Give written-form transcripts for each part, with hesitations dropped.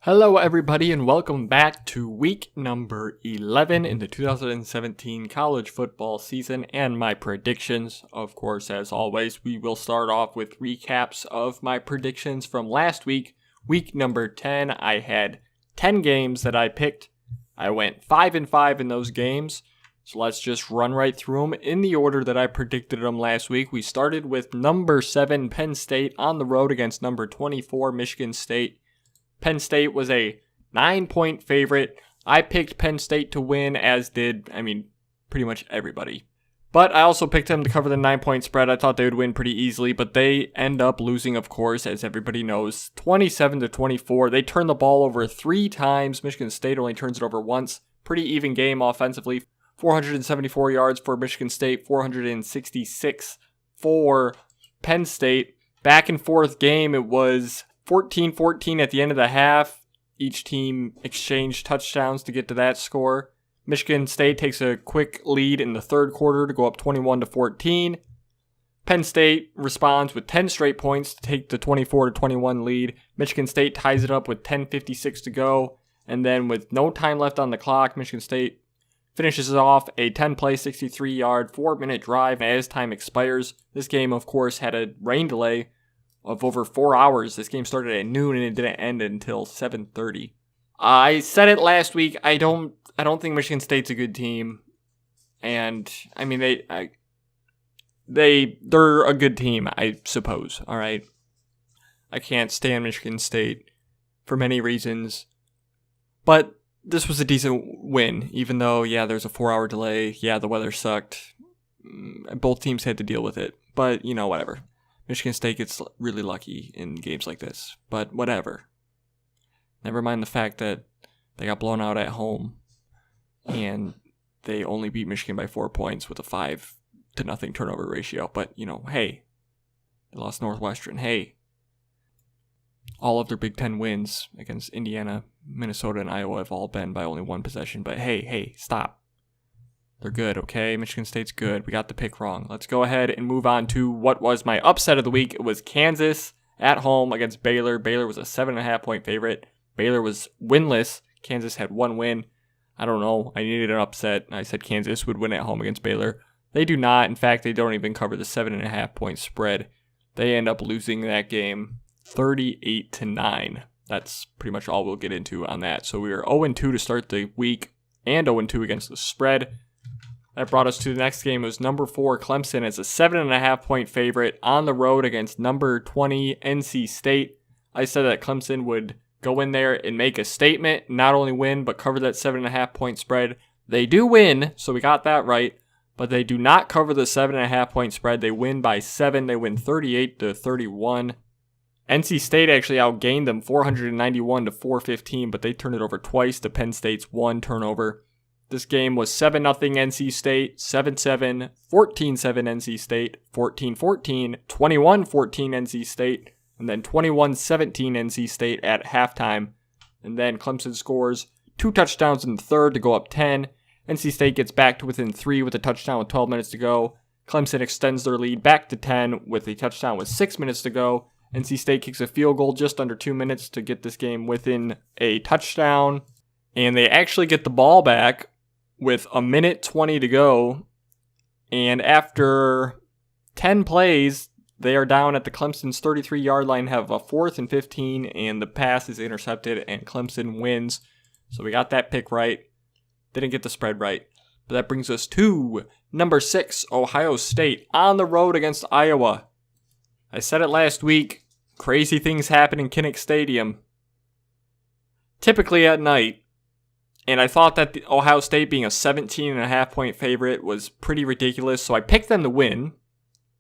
Hello everybody and welcome back to week number 11 in the 2017 college football season and my predictions. Of course, as always, we will start off with recaps of my predictions from last week. Week number 10, I had 10 games that I picked. I went 5-5 in those games. So let's just run right through them in the order that I predicted them last week. We started with number 7 Penn State on the road against number 24 Michigan State. Penn State was a 9-point favorite. I picked Penn State to win, as did, pretty much everybody. But I also picked them to cover the 9-point spread. I thought they would win pretty easily, but they end up losing, of course, as everybody knows, 27-24. They turn the ball over 3 times. Michigan State only turns it over once. Pretty even game offensively. 474 yards for Michigan State, 466 for Penn State. Back and forth game, it was 14-14 at the end of the half. Each team exchanged touchdowns to get to that score. Michigan State takes a quick lead in the third quarter to go up 21-14. Penn State responds with 10 straight points to take the 24-21 lead. Michigan State ties it up with 10:56 to go. And then with no time left on the clock, Michigan State finishes off a 10-play, 63-yard, 4-minute drive as time expires. This game, of course, had a rain delay of over 4 hours. This game started at noon and it didn't end until 7:30. I said it last week. I don't think Michigan State's a good team, and they're a good team, I suppose. All right, I can't stand Michigan State for many reasons, but this was a decent win, even though there's a 4-hour delay. The weather sucked. Both teams had to deal with it, but whatever. Michigan State gets really lucky in games like this, but whatever. Never mind the fact that they got blown out at home, and they only beat Michigan by 4 points with a 5-0 turnover ratio. But, hey, they lost Northwestern. Hey, all of their Big Ten wins against Indiana, Minnesota, and Iowa have all been by only one possession. But hey, stop. They're good, okay? Michigan State's good. We got the pick wrong. Let's go ahead and move on to what was my upset of the week. It was Kansas at home against Baylor. Baylor was a 7.5-point favorite. Baylor was winless. Kansas had 1 win. I don't know. I needed an upset. I said Kansas would win at home against Baylor. They do not. In fact, they don't even cover the 7.5-point spread. They end up losing that game 38-9. That's pretty much all we'll get into on that. So we were 0-2 to start the week and 0-2 against the spread. That brought us to the next game. It was number 4 Clemson as a 7.5-point favorite on the road against number 20 NC State. I said that Clemson would go in there and make a statement, not only win, but cover that 7.5-point spread. They do win, so we got that right, but they do not cover the 7.5-point spread. They win by 7. They win 38-31. NC State actually outgained them 491-415, but they turned it over twice to Penn State's 1 turnover. This game was 7-0 NC State, 7-7, 14-7 NC State, 14-14, 21-14 NC State, and then 21-17 NC State at halftime. And then Clemson scores 2 touchdowns in the third to go up 10. NC State gets back to within 3 with a touchdown with 12 minutes to go. Clemson extends their lead back to 10 with a touchdown with 6 minutes to go. NC State kicks a field goal just under 2 minutes to get this game within a touchdown. And they actually get the ball back with 1:20 to go, and after 10 plays, they are down at the Clemson's 33-yard line, have a 4th and 15, and the pass is intercepted, and Clemson wins. So we got that pick right. Didn't get the spread right. But that brings us to number 6, Ohio State, on the road against Iowa. I said it last week, crazy things happen in Kinnick Stadium. Typically at night. And I thought that the Ohio State being a 17.5-point favorite was pretty ridiculous, so I picked them to win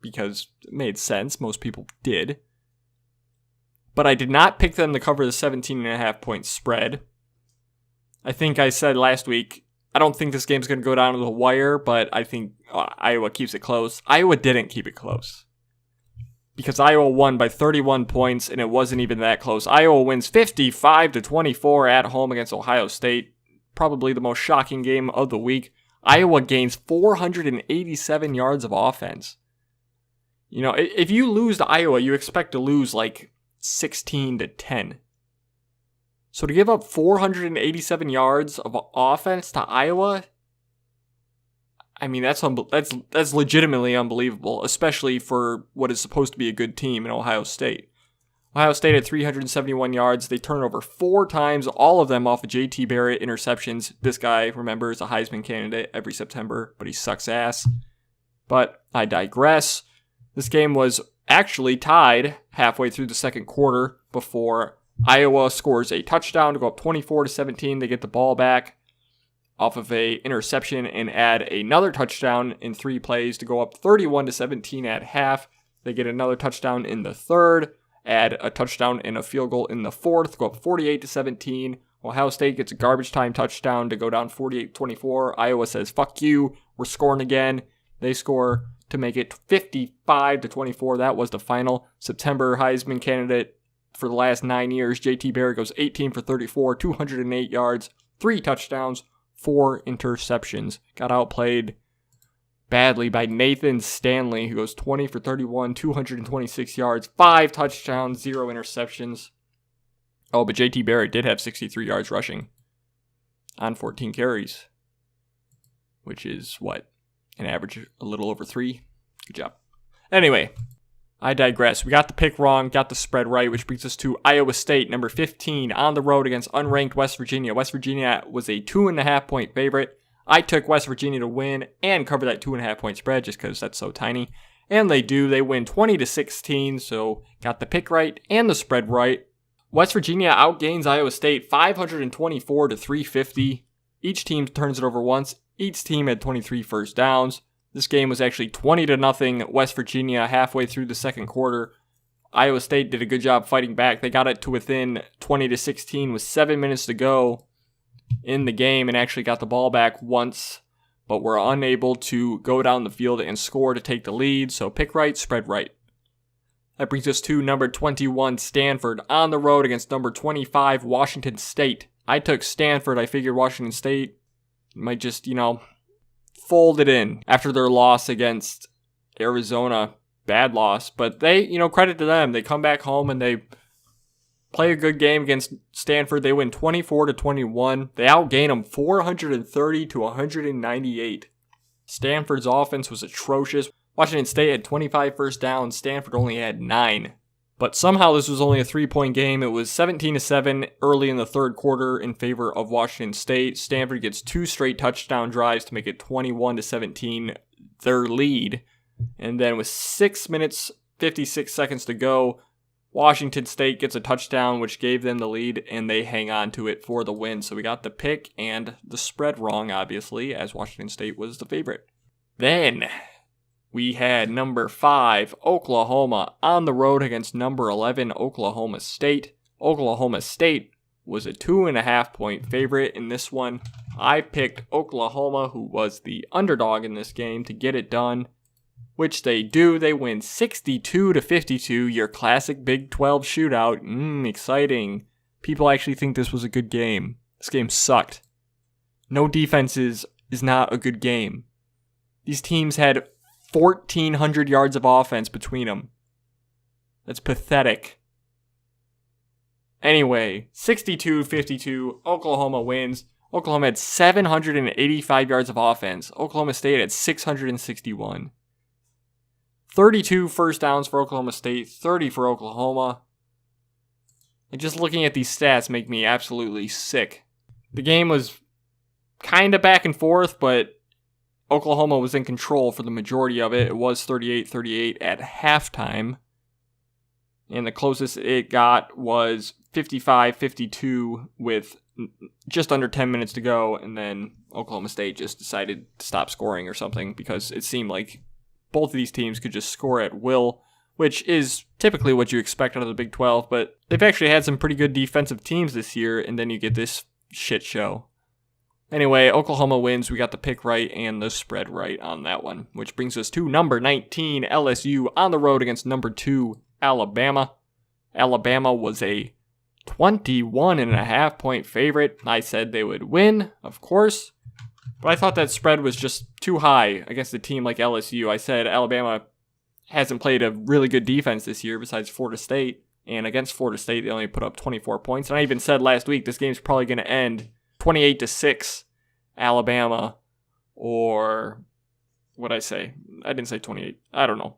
because it made sense. Most people did. But I did not pick them to cover the 17.5-point spread. I think I said last week, I don't think this game's going to go down to the wire, but I think Iowa keeps it close. Iowa didn't keep it close, because Iowa won by 31 points, and it wasn't even that close. Iowa wins 55-24 at home against Ohio State. Probably the most shocking game of the week. Iowa gains 487 yards of offense. If you lose to Iowa, you expect to lose like 16-10. So to give up 487 yards of offense to Iowa, I mean, that's legitimately unbelievable, especially for what is supposed to be a good team in Ohio State. Ohio State had 371 yards. They turned over 4 times, all of them off of J.T. Barrett interceptions. This guy, remember, is a Heisman candidate every September, but he sucks ass. But I digress. This game was actually tied halfway through the second quarter before Iowa scores a touchdown to go up 24-17. They get the ball back off of a interception and add another touchdown in 3 plays to go up 31-17 at half. They get another touchdown in the third, add a touchdown and a field goal in the fourth, go up 48-17. Ohio State gets a garbage time touchdown to go down 48-24. Iowa says, fuck you, we're scoring again. They score to make it 55-24. That was the final. September Heisman candidate for the last 9 years. J.T. Barrett goes 18 for 34, 208 yards, 3 touchdowns, 4 interceptions. Got outplayed badly by Nathan Stanley, who goes 20 for 31, 226 yards, 5 touchdowns, 0 interceptions. Oh, but J.T. Barrett did have 63 yards rushing on 14 carries, which is what? An average a little over 3. Good job. Anyway, I digress. We got the pick wrong, got the spread right, which brings us to Iowa State, number 15, on the road against unranked West Virginia. West Virginia was a 2.5-point favorite. I took West Virginia to win and cover that 2.5-point spread just because that's so tiny. And they do. They win 20-16, so got the pick right and the spread right. West Virginia outgains Iowa State 524-350. Each team turns it over once. Each team had 23 first downs. This game was actually 20-0 West Virginia halfway through the second quarter. Iowa State did a good job fighting back. They got it to within 20-16 with 7 minutes to go in the game and actually got the ball back once, but were unable to go down the field and score to take the lead. So pick right, spread right. That brings us to number 21, Stanford, on the road against number 25, Washington State. I took Stanford. I figured Washington State might just, fold it in after their loss against Arizona. Bad loss, but they, credit to them. They come back home and they play a good game against Stanford. They win 24-21. They outgain them 430-198. Stanford's offense was atrocious. Washington State had 25 first downs. Stanford only had 9. But somehow this was only a 3-point game. It was 17-7 early in the third quarter in favor of Washington State. Stanford gets 2 straight touchdown drives to make it 21-17, their lead. And then with 6 minutes, 56 seconds to go, Washington State gets a touchdown, which gave them the lead, and they hang on to it for the win. So we got the pick and the spread wrong, obviously, as Washington State was the favorite. Then we had number 5, Oklahoma, on the road against number 11, Oklahoma State. Oklahoma State was a 2.5-point favorite in this one. I picked Oklahoma, who was the underdog in this game, to get it done, which they do. They win 62-52, your classic Big 12 shootout. Exciting. People actually think this was a good game. This game sucked. No defenses is not a good game. These teams had 1,400 yards of offense between them. That's pathetic. Anyway, 62-52, Oklahoma wins. Oklahoma had 785 yards of offense. Oklahoma State had 661. 32 first downs for Oklahoma State, 30 for Oklahoma. And just looking at these stats make me absolutely sick. The game was kind of back and forth, but Oklahoma was in control for the majority of it. It was 38-38 at halftime. And the closest it got was 55-52 with just under 10 minutes to go. And then Oklahoma State just decided to stop scoring or something because it seemed like both of these teams could just score at will, which is typically what you expect out of the Big 12. But they've actually had some pretty good defensive teams this year, and then you get this shit show. Anyway, Oklahoma wins. We got the pick right and the spread right on that one, which brings us to number 19, LSU, on the road against number 2, Alabama. Alabama was a 21.5-point favorite. I said they would win, of course, but I thought that spread was just too high against a team like LSU. I said Alabama hasn't played a really good defense this year besides Florida State, And against Florida State, they only put up 24 points. And I even said last week, this game's probably going to end 28-6 Alabama, or what'd I say? I didn't say 28. I don't know.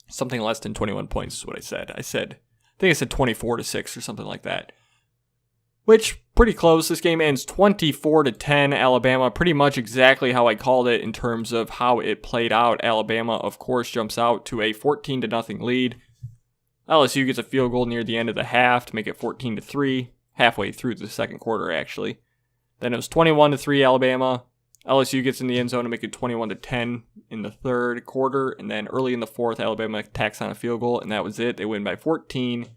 Something less than 21 points is what I said. I think I said 24-6 or something like that. Which, pretty close. This game ends 24-10 Alabama. Pretty much exactly how I called it in terms of how it played out. Alabama, of course, jumps out to a 14-0 lead. LSU gets a field goal near the end of the half to make it 14-3. Halfway through the second quarter, actually. Then it was 21-3 Alabama. LSU gets in the end zone to make it 21-10 in the third quarter. And then early in the fourth, Alabama tacks on a field goal, and that was it. They win by 14.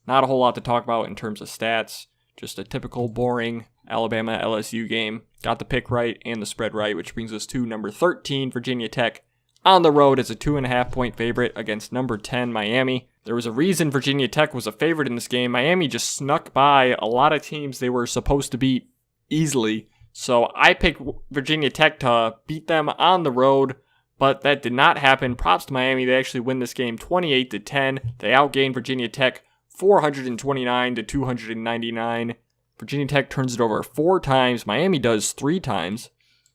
Not a whole lot to talk about in terms of stats. Just a typical boring Alabama-LSU game. Got the pick right and the spread right, which brings us to number 13, Virginia Tech, on the road as a 2.5-point favorite against number 10, Miami. There was a reason Virginia Tech was a favorite in this game. Miami just snuck by a lot of teams they were supposed to beat easily. So I picked Virginia Tech to beat them on the road, but that did not happen. Props to Miami. They actually win this game 28-10. They outgained Virginia Tech 429-299. Virginia Tech turns it over 4 times. Miami does 3 times.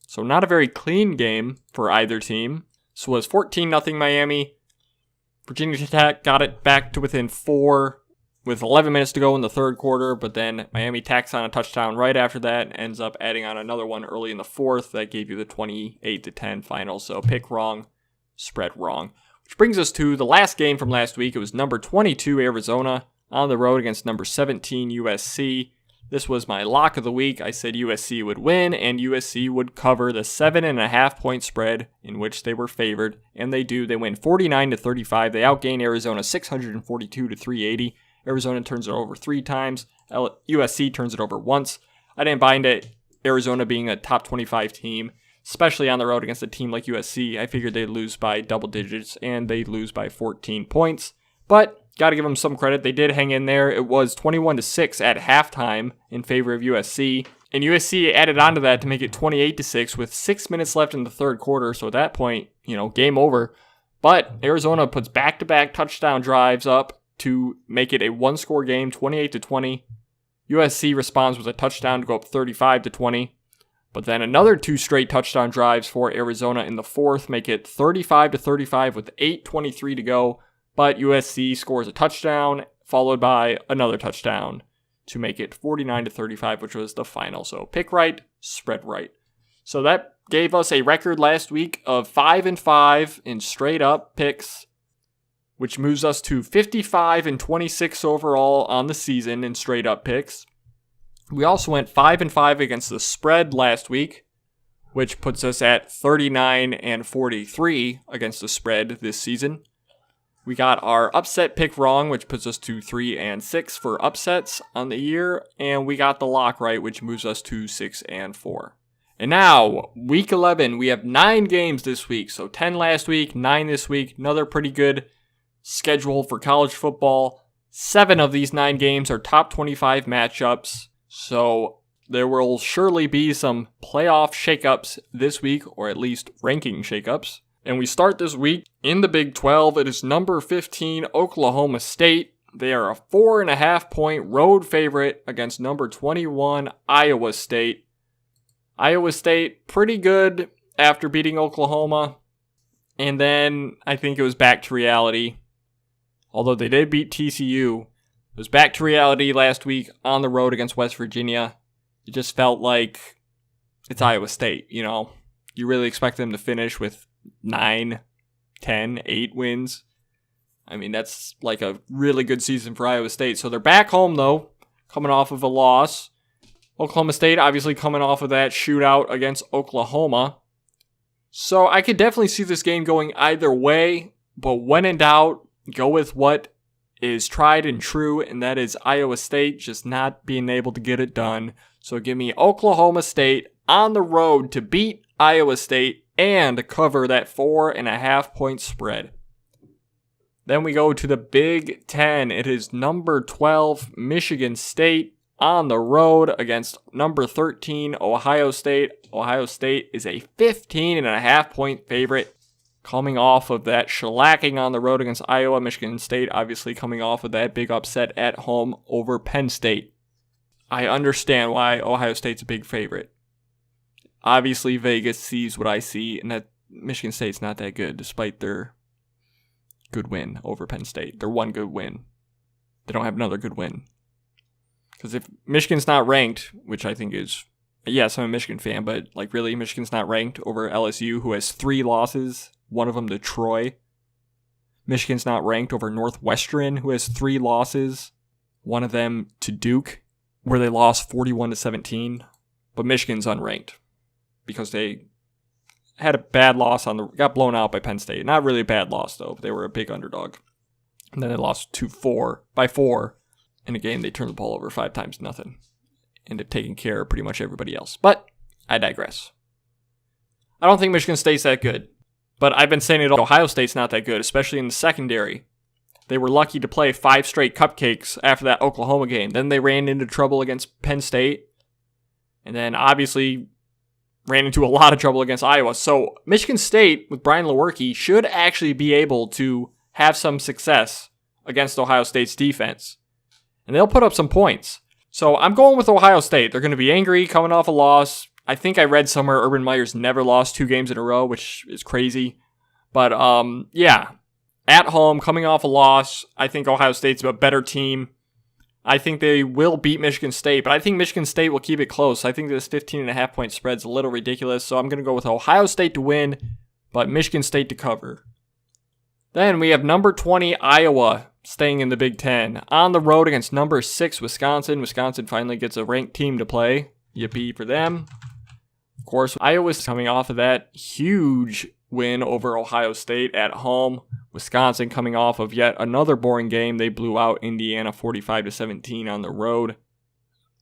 So not a very clean game for either team. So it was 14-0 Miami. Virginia Tech got it back to within 4 with 11 minutes to go in the third quarter, but then Miami tacks on a touchdown right after that and ends up adding on another one early in the fourth. That gave you the 28-10 final. So pick wrong, spread wrong. Which brings us to the last game from last week. It was number 22 Arizona on the road against number 17 USC. This was my lock of the week. I said USC would win and USC would cover the 7.5-point spread in which they were favored, and they do. They win 49-35. They outgain Arizona 642-380. Arizona turns it over 3 times. USC turns it over once. I didn't buy into Arizona being a top 25 team, especially on the road against a team like USC. I figured they'd lose by double digits, and they'd lose by 14 points. But got to give them some credit. They did hang in there. It was 21-6 at halftime in favor of USC. And USC added on to that to make it 28-6 with 6 minutes left in the third quarter. So at that point, game over. But Arizona puts back-to-back touchdown drives up to make it a one-score game, 28-20. USC responds with a touchdown to go up 35-20. But then another 2 straight touchdown drives for Arizona in the fourth make it 35-35 with 8:23 to go. But USC scores a touchdown, followed by another touchdown to make it 49-35, which was the final. So pick right, spread right. So that gave us a record last week of 5-5 in straight up picks, which moves us to 55-26 overall on the season in straight up picks. We also went 5-5 against the spread last week, which puts us at 39-43 against the spread this season. We got our upset pick wrong, which puts us to 3-6 for upsets on the year. And we got the lock right, which moves us to 6-4. And now, week 11, we have 9 games this week. So 10 last week, 9 this week. Another pretty good schedule for college football. 7 of these 9 games are top 25 matchups. So there will surely be some playoff shakeups this week, or at least ranking shakeups. And we start this week in the Big 12. It is number 15, Oklahoma State. They are a 4.5-point road favorite against number 21, Iowa State. Iowa State, pretty good after beating Oklahoma. And then I think it was back to reality. Although they did beat TCU, it was back to reality last week on the road against West Virginia. It just felt like it's Iowa State, You really expect them to finish with 9, 10, 8 wins. I mean, that's like a really good season for Iowa State. So they're back home, though, coming off of a loss. Oklahoma State obviously coming off of that shootout against Oklahoma. So I could definitely see this game going either way. But when in doubt, go with what is tried and true, and that is Iowa State just not being able to get it done. So give me Oklahoma State on the road to beat Iowa State and cover that 4.5-point spread. Then we go to the Big 10. It is number 12, Michigan State on the road against number 13, Ohio State. Ohio State is a 15.5-point favorite coming off of that shellacking on the road against Iowa. Michigan State obviously coming off of that big upset at home over Penn State. I understand why Ohio State's a big favorite. Obviously, Vegas sees what I see, and that Michigan State's not that good, despite their good win over Penn State. Their one good win. They don't have another good win. Because if Michigan's not ranked, which I think is, yes, I'm a Michigan fan, but like really, Michigan's not ranked over LSU, who has 3 losses, one of them to Troy. Michigan's not ranked over Northwestern, who has 3 losses, one of them to Duke, where they lost 41-17. But Michigan's unranked because they had a bad loss got blown out by Penn State. Not really a bad loss though, but they were a big underdog. And then they lost by 4 in a game they turned the ball over 5-0. Ended up taking care of pretty much everybody else. But I digress. I don't think Michigan State's that good. But I've been saying it, Ohio State's not that good, especially in the secondary. They were lucky to play 5 straight cupcakes after that Oklahoma game. Then they ran into trouble against Penn State. And then obviously ran into a lot of trouble against Iowa. So Michigan State, with Brian Lewerke, should actually be able to have some success against Ohio State's defense. And they'll put up some points. So I'm going with Ohio State. They're going to be angry coming off a loss. I think I read somewhere Urban Meyer's never lost 2 games in a row, which is crazy. But yeah, at home, coming off a loss, I think Ohio State's a better team. I think they will beat Michigan State, but I think Michigan State will keep it close. I think this 15.5 point spread's a little ridiculous, so I'm going to go with Ohio State to win, but Michigan State to cover. Then we have number 20 Iowa staying in the Big Ten on the road against number 6 Wisconsin. Wisconsin finally gets a ranked team to play. Yippee for them. Of course, Iowa's coming off of that huge win over Ohio State at home. Wisconsin coming off of yet another boring game. They blew out Indiana 45-17 on the road.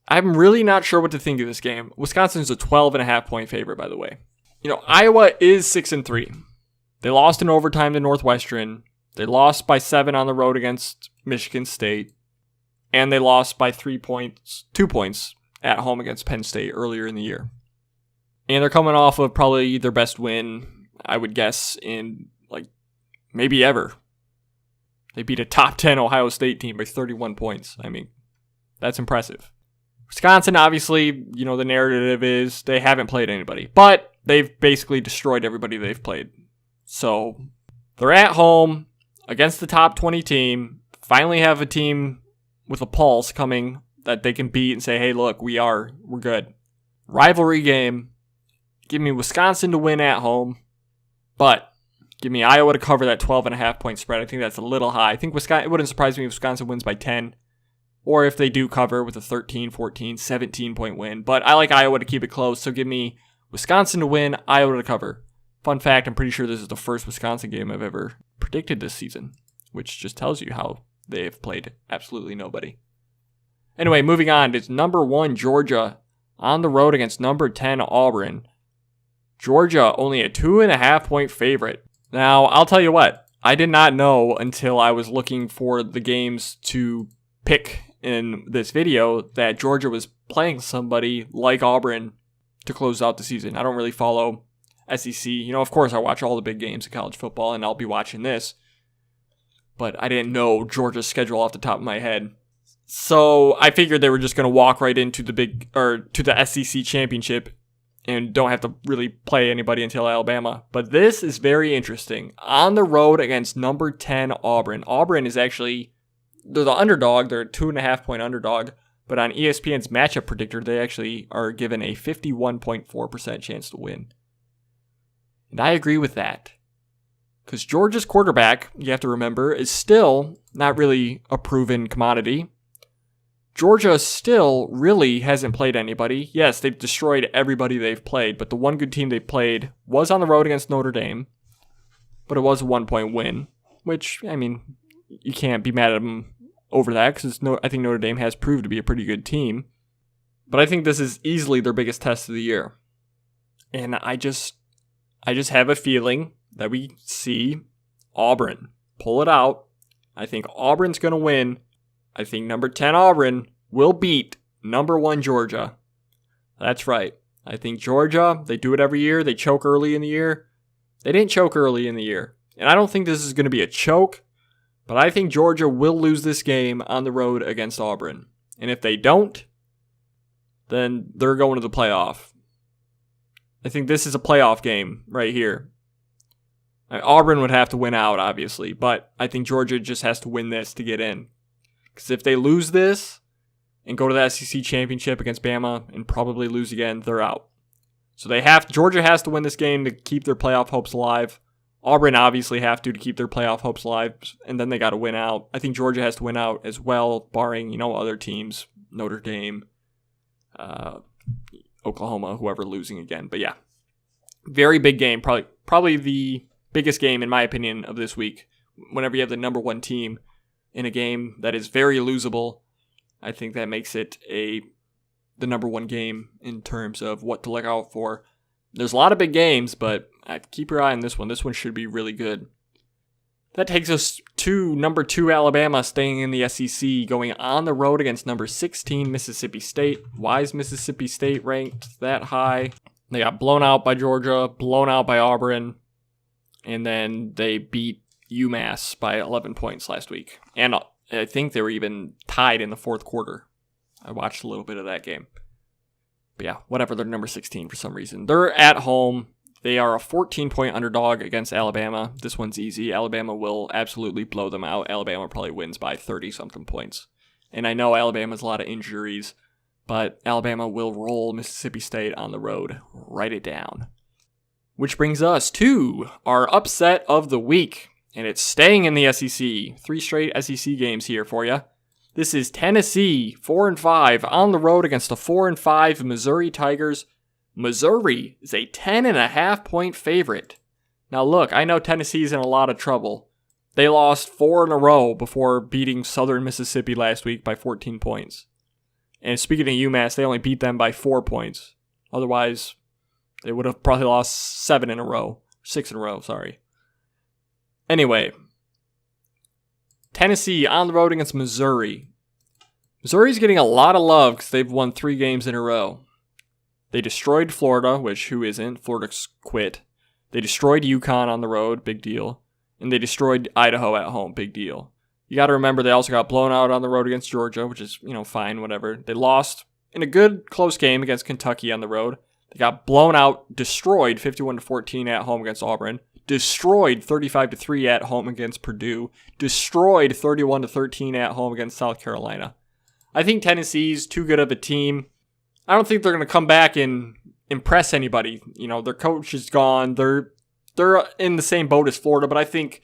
I'm really not sure what to think of this game. Wisconsin's a 12.5 point favorite, by the way. Iowa is 6-3. They lost in overtime to Northwestern. They lost by 7 on the road against Michigan State. And they lost by 2 points at home against Penn State earlier in the year. And they're coming off of probably their best win, I would guess, in maybe ever. They beat a top 10 Ohio State team by 31 points. I mean, that's impressive. Wisconsin, obviously, the narrative is they haven't played anybody, but they've basically destroyed everybody they've played. So they're at home against the top 20 team, finally have a team with a pulse coming that they can beat and say, hey, look, we're good. Rivalry game. Give me Wisconsin to win at home, but give me Iowa to cover that 12.5 point spread. I think that's a little high. I think it wouldn't surprise me if Wisconsin wins by 10, or if they do cover with a 13, 14, 17 point win. But I like Iowa to keep it close, so give me Wisconsin to win, Iowa to cover. Fun fact, I'm pretty sure this is the first Wisconsin game I've ever predicted this season, which just tells you how they have played absolutely nobody. Anyway, moving on, it's number 1 Georgia on the road against number 10 Auburn. Georgia only a 2.5 point favorite. Now, I'll tell you what, I did not know until I was looking for the games to pick in this video that Georgia was playing somebody like Auburn to close out the season. I don't really follow SEC. Of course, I watch all the big games of college football, and I'll be watching this. But I didn't know Georgia's schedule off the top of my head. So I figured they were just going to walk right into to the SEC championship and don't have to really play anybody until Alabama. But this is very interesting. On the road against number 10 Auburn. Auburn is actually, they're the underdog. They're a 2.5 point underdog. But on ESPN's matchup predictor, they actually are given a 51.4% chance to win. And I agree with that. Because Georgia's quarterback, you have to remember, is still not really a proven commodity. Georgia still really hasn't played anybody. Yes, they've destroyed everybody they've played, but the one good team they played was on the road against Notre Dame, but it was a 1 point win, which, I mean, you can't be mad at them over that because I think Notre Dame has proved to be a pretty good team. But I think this is easily their biggest test of the year. And I just have a feeling that we see Auburn pull it out. I think Auburn's going to win. I think number 10 Auburn will beat number 1 Georgia. That's right. I think Georgia, they do it every year. They choke early in the year. They didn't choke early in the year. And I don't think this is going to be a choke, but I think Georgia will lose this game on the road against Auburn. And if they don't, then they're going to the playoff. I think this is a playoff game right here. Auburn would have to win out, obviously, but I think Georgia just has to win this to get in. Because if they lose this and go to the SEC championship against Bama and probably lose again, they're out. So Georgia has to win this game to keep their playoff hopes alive. Auburn obviously have to keep their playoff hopes alive, and then they got to win out. I think Georgia has to win out as well, barring, other teams, Notre Dame, Oklahoma, whoever losing again. But yeah, very big game, probably the biggest game, in my opinion, of this week. Whenever you have the number one team in a game that is very losable, I think that makes it the number one game in terms of what to look out for. There's a lot of big games, but keep your eye on this one. This one should be really good. That takes us to number 2 Alabama staying in the SEC, going on the road against number 16 Mississippi State. Why is Mississippi State ranked that high? They got blown out by Georgia, blown out by Auburn, and then they beat UMass by 11 points last week. And I think they were even tied in the fourth quarter. I watched a little bit of that game. But yeah, whatever, they're number 16 for some reason. They're at home. They are a 14-point underdog against Alabama. This one's easy. Alabama will absolutely blow them out. Alabama probably wins by 30-something points. And I know Alabama has a lot of injuries, but Alabama will roll Mississippi State on the road. Write it down. Which brings us to our upset of the week. And it's staying in the SEC. 3 straight SEC games here for you. This is Tennessee, 4-5, on the road against the 4-5 Missouri Tigers. Missouri is a 10.5-point favorite. Now look, I know Tennessee's in a lot of trouble. They lost 4 in a row before beating Southern Mississippi last week by 14 points. And speaking of UMass, they only beat them by 4 points. Otherwise, they would have probably lost 7 in a row. 6 in a row, sorry. Anyway, Tennessee on the road against Missouri. Missouri's getting a lot of love because they've won 3 games in a row. They destroyed Florida, which who isn't? Florida's quit. They destroyed UConn on the road, big deal. And they destroyed Idaho at home, big deal. You got to remember they also got blown out on the road against Georgia, which is, fine, whatever. They lost in a good close game against Kentucky on the road. They got blown out, destroyed 51-14 at home against Auburn. Destroyed 35-3 at home against Purdue. Destroyed 31-13 at home against South Carolina. I think Tennessee's too good of a team. I don't think they're going to come back and impress anybody. Their coach is gone. They're in the same boat as Florida, but I think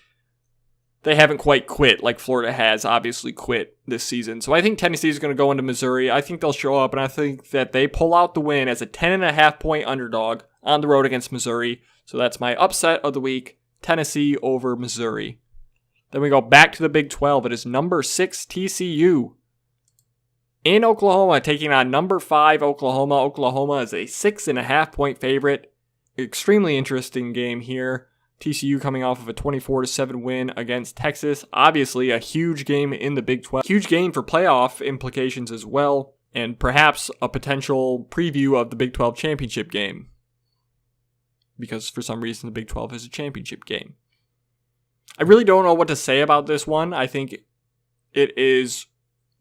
they haven't quite quit like Florida has obviously quit this season. So I think Tennessee is going to go into Missouri. I think they'll show up, and I think that they pull out the win as a 10.5-point underdog on the road against Missouri. So that's my upset of the week, Tennessee over Missouri. Then we go back to the Big 12. It is number 6 TCU in Oklahoma taking on number 5 Oklahoma. Oklahoma is a 6.5-point favorite. Extremely interesting game here. TCU coming off of a 24-7 win against Texas. Obviously a huge game in the Big 12. Huge game for playoff implications as well. And perhaps a potential preview of the Big 12 championship game. Because for some reason the Big 12 is a championship game. I really don't know what to say about this one. I think it is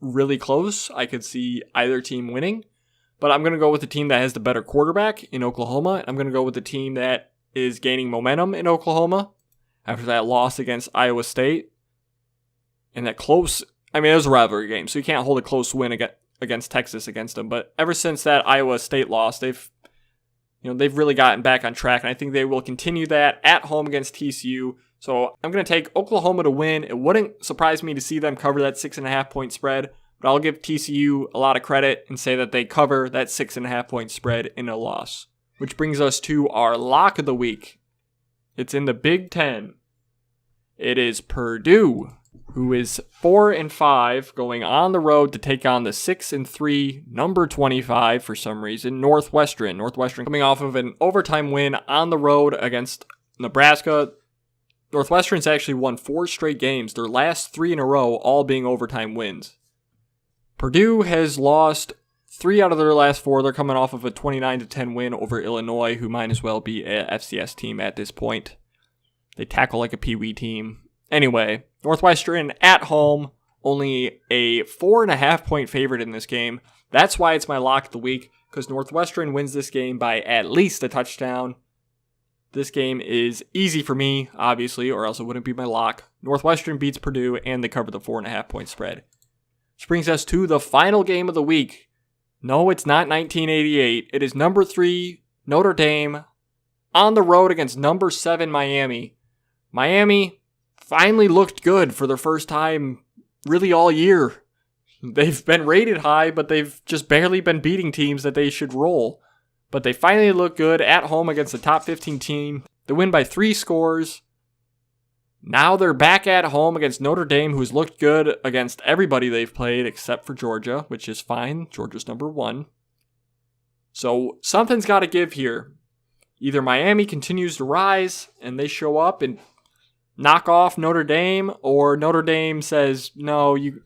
really close. I could see either team winning. But I'm going to go with the team that has the better quarterback in Oklahoma. I'm going to go with the team that is gaining momentum in Oklahoma after that loss against Iowa State. And that close, it was a rivalry game, so you can't hold a close win against Texas against them. But ever since that Iowa State loss, they've really gotten back on track, and I think they will continue that at home against TCU. So I'm going to take Oklahoma to win. It wouldn't surprise me to see them cover that 6.5-point spread, but I'll give TCU a lot of credit and say that they cover that 6.5-point spread in a loss. Which brings us to our lock of the week. It's in the Big 10. It is Purdue, who is 4-5, going on the road to take on the 6-3, number 25 for some reason, Northwestern. Northwestern coming off of an overtime win on the road against Nebraska. Northwestern's actually won 4 straight games, their last 3 in a row, all being overtime wins. Purdue has lost 3 out of their last 4. They're coming off of a 29-10 win over Illinois, who might as well be a FCS team at this point. They tackle like a peewee team. Anyway, Northwestern at home, only a 4.5 point favorite in this game. That's why it's my lock of the week, because Northwestern wins this game by at least a touchdown. This game is easy for me, obviously, or else it wouldn't be my lock. Northwestern beats Purdue, and they cover the 4.5 point spread. Which brings us to the final game of the week. No, it's not 1988. It is number 3, Notre Dame, on the road against number 7, Miami. Miami finally looked good for the first time really all year. They've been rated high, but they've just barely been beating teams that they should roll. But they finally look good at home against the top 15 team. They win by 3 scores. Now they're back at home against Notre Dame, who's looked good against everybody they've played except for Georgia, which is fine. Georgia's number 1. So something's got to give here. Either Miami continues to rise and they show up and knock off Notre Dame, or Notre Dame says, no, you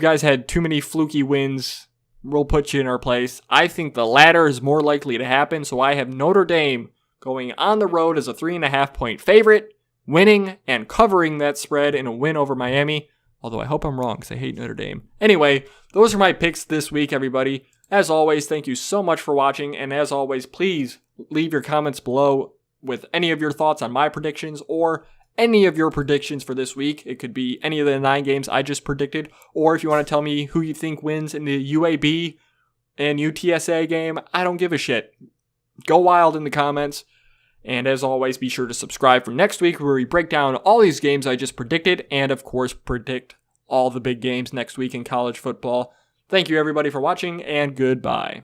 guys had too many fluky wins. We'll put you in our place. I think the latter is more likely to happen, so I have Notre Dame going on the road as a 3.5 point favorite, winning and covering that spread in a win over Miami. Although I hope I'm wrong because I hate Notre Dame. Anyway, those are my picks this week, everybody. As always, thank you so much for watching, and as always, please leave your comments below with any of your thoughts on my predictions or any of your predictions for this week. It could be any of the 9 games I just predicted, or if you want to tell me who you think wins in the UAB and UTSA game, I don't give a shit. Go wild in the comments. And as always, be sure to subscribe for next week where we break down all these games I just predicted and, of course, predict all the big games next week in college football. Thank you, everybody, for watching, and goodbye.